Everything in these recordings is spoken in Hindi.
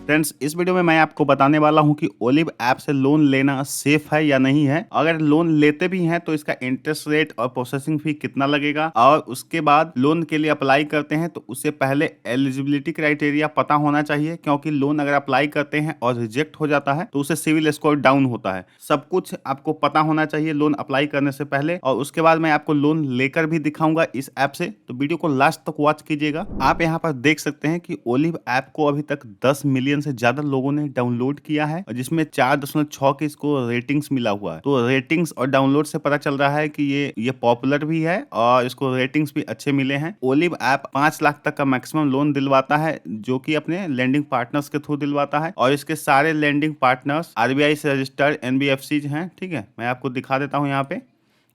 फ्रेंड्स, इस वीडियो में मैं आपको बताने वाला हूं कि ओलिव ऐप से लोन लेना सेफ है या नहीं है। अगर लोन लेते भी हैं तो इसका इंटरेस्ट रेट और प्रोसेसिंग फी कितना लगेगा, और उसके बाद लोन के लिए अप्लाई करते हैं तो उससे पहले एलिजिबिलिटी क्राइटेरिया पता होना चाहिए, क्योंकि लोन अगर अप्लाई करते हैं और रिजेक्ट हो जाता है तो उससे सिविल स्कोर डाउन होता है। सब कुछ आपको पता होना चाहिए लोन अप्लाई करने से पहले, और उसके बाद मैं आपको लोन लेकर भी दिखाऊंगा इस ऐप से। तो वीडियो को लास्ट तक वॉच कीजिएगा। आप यहाँ पर देख सकते हैं कि ओलिव ऐप को अभी तक 10 मिलियन से ज्यादा लोगों ने डाउनलोड किया है, और जिसमें 4.6 की इसको रेटिंग्स मिला हुआ है। तो रेटिंग्स और डाउनलोड से पता चल रहा है कि ये पॉपुलर भी है और इसको रेटिंग्स भी अच्छे मिले हैं। ओलिव ऐप 5 लाख तक का मैक्सिमम लोन दिलवाता है, जो कि अपने लेंडिंग पार्टनर्स के थ्रू दिलवाता है, और इसके सारे लेंडिंग पार्टनर्स आरबीआई से रजिस्टर्ड एनबीएफसी हैं। ठीक है, मैं आपको दिखा देता हूँ। यहाँ पे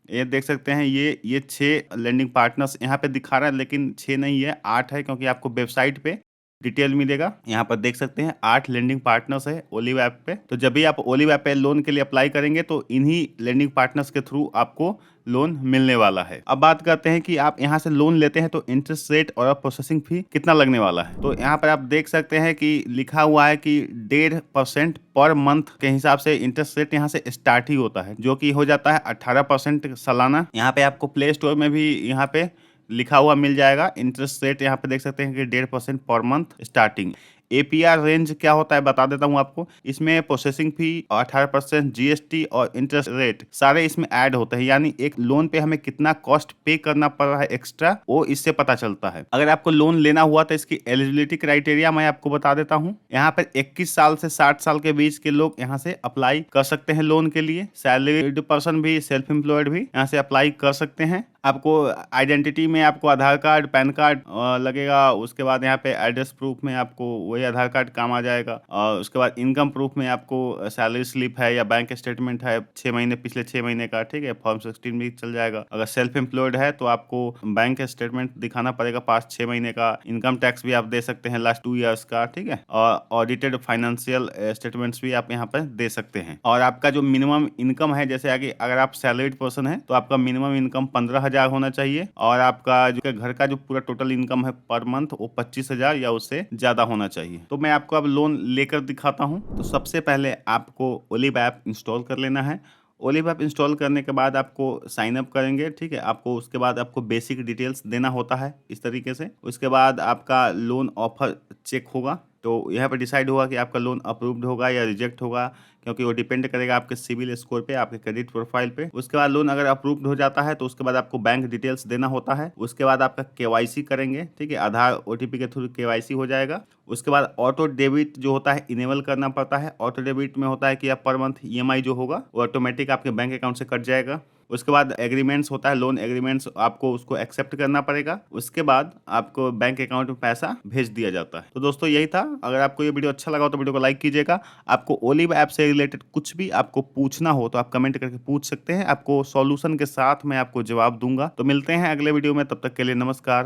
ये देख सकते हैं, ये 6 लेंडिंग पार्टनर्स यहाँ पे दिखा रहा है, लेकिन 6 नहीं है, 8 है, क्योंकि आपको वेबसाइट पे डिटेल मिलेगा। यहाँ पर देख सकते हैं 8 लेंडिंग पार्टनर्स है ओलिव ऐप पे। तो जब भी आप ओलिव ऐप पे लोन के लिए अप्लाई करेंगे तो इन्हीं लेंडिंग पार्टनर्स के थ्रू आपको लोन मिलने वाला है। अब बात करते हैं कि आप यहाँ से लोन लेते हैं तो इंटरेस्ट रेट और प्रोसेसिंग फी कितना लगने वाला है। तो यहाँ पर आप देख सकते हैं कि लिखा हुआ है कि 1.5% पर मंथ के हिसाब से इंटरेस्ट रेट यहाँ से स्टार्ट ही होता है, जो कि हो जाता है 18% सालाना। यहाँ पे आपको प्ले स्टोर में भी यहाँ पे लिखा हुआ मिल जाएगा इंटरेस्ट रेट। यहाँ पे देख सकते हैं कि 1.5% per month starting. APR range क्या होता है बता देता हूँ आपको। इसमें प्रोसेसिंग फी, 18% जीएसटी और इंटरेस्ट रेट सारे इसमें ऐड होते हैं, यानी एक लोन पे हमें कितना कॉस्ट पे करना पड़ रहा है एक्स्ट्रा, वो इससे पता चलता है। अगर आपको लोन लेना हुआ तो इसकी एलिजिबिलिटी क्राइटेरिया मैं आपको बता देता हूँ। यहाँ पर 21 साल से 60 साल के बीच के लोग यहाँ से अप्लाई कर सकते हैं लोन के लिए। सैलरीड पर्सन भी, सेल्फ एम्प्लॉयड भी यहाँ से अप्लाई कर सकते हैं। आपको आइडेंटिटी में आपको आधार कार्ड, पैन कार्ड लगेगा। उसके बाद यहाँ पे एड्रेस प्रूफ में आपको वही आधार कार्ड काम आ जाएगा, और उसके बाद इनकम प्रूफ में आपको सैलरी स्लिप है या बैंक स्टेटमेंट है 6 महीने, पिछले 6 महीने का। ठीक है, फॉर्म 16 भी चल जाएगा। अगर सेल्फ एम्प्लॉयड है तो आपको बैंक स्टेटमेंट दिखाना पड़ेगा 5-6 महीने का। इनकम टैक्स भी आप दे सकते हैं लास्ट 2 ईयर्स का। ठीक है, और ऑडिटेड फाइनेंशियल स्टेटमेंट्स भी आप यहाँ पर दे सकते हैं। और आपका जो मिनिमम इनकम है, जैसे आगे अगर आप सैलरीड पर्सन है तो आपका मिनिमम इनकम 15,000 होना चाहिए, और आपका जो घर का जो पूरा टोटल इनकम है पर मंथ वो 25,000 या उससे ज्यादा होना चाहिए। तो मैं आपको अब लोन लेकर दिखाता हूँ। तो सबसे पहले आपको ओलिव ऐप इंस्टॉल कर लेना है। ओलिव ऐप इंस्टॉल करने के बाद आपको साइन अप करेंगे। ठीक है, आपको उसके बाद आपको बेसिक डिटेल्स देना होता है इस तरीके से। उसके बाद आपका लोन ऑफर चेक होगा, तो यहाँ पर डिसाइड होगा कि आपका लोन अप्रूव्ड होगा या रिजेक्ट होगा, क्योंकि वो डिपेंड करेगा आपके सिविल स्कोर पे, आपके क्रेडिट प्रोफाइल पे। उसके बाद लोन अगर अप्रूव्ड हो जाता है तो उसके बाद आपको बैंक डिटेल्स देना होता है। उसके बाद आपका केवाईसी करेंगे। ठीक है, आधार ओटीपी के थ्रू केवाईसी हो जाएगा। उसके बाद ऑटो डेबिट जो होता है इनेबल करना पड़ता है। ऑटो डेबिट में होता है कि आप पर मंथ ईएमआई जो होगा वो ऑटोमेटिक आपके बैंक अकाउंट से कट जाएगा। उसके बाद एग्रीमेंट्स होता है, लोन एग्रीमेंट्स, आपको उसको एक्सेप्ट करना पड़ेगा। उसके बाद आपको बैंक अकाउंट में पैसा भेज दिया जाता है। तो दोस्तों यही था। अगर आपको ये वीडियो अच्छा लगा हो तो वीडियो को लाइक कीजिएगा। आपको ओलिव ऐप से रिलेटेड कुछ भी आपको पूछना हो तो आप कमेंट करके पूछ सकते हैं। आपको सॉल्यूशन के साथ मैं आपको जवाब दूंगा। तो मिलते हैं अगले वीडियो में, तब तक के लिए नमस्कार।